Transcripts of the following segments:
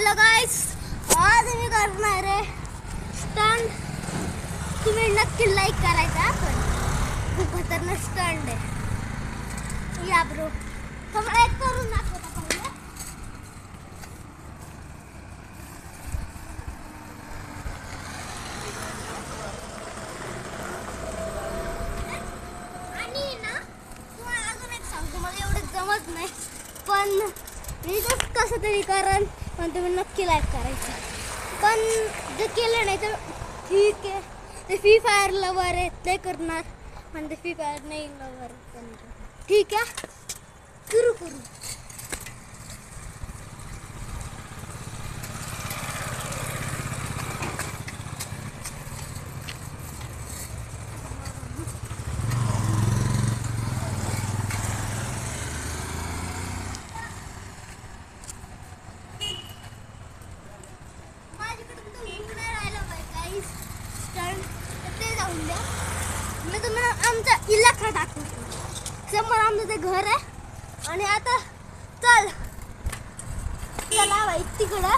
Hello गाईस, आज मी करणार आहे स्टंट. तुम्ही नक्की लाईक करायचा, पण खूप खतरनाक स्टंट आहे. या ब्रो, तुम्हाला एक करून दाखवता पहिले. आणि ना तुम्हाला अजून एक सांगतो, मला एवढं जमत नाही, पण मी कसं तरी करण. पण तुम्ही नक्की लाईक करायचं. पण जे केलं नाही तर ठीक आहे. ते फ्री फायर लवर आहे ते करणार, पण ते फ्री फायर नाही लवर ठीक आहे. सुरू करू. मी तुम्हाला आमचा इलाका दाखवतो. समोर आमचं ते घर आहे. आणि आता चला बाई तिकडं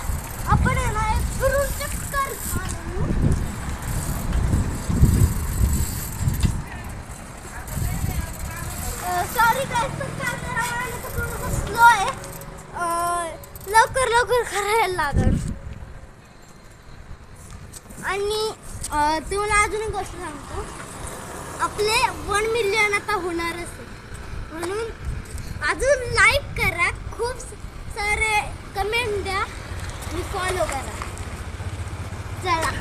आपण येणार फिरून चक्कर मारू. सॉरी गाईस, पण कॅमेरा स्लो आहे. लवकर करायला लागल. आणि तुम्हाला अजून एक गोष्ट सांगतो, आपले 1 मिलियन आता होणारच आहे. म्हणून अजून लाईक करा, खूप सारे कमेंट द्या आणि फॉलो करा. चला.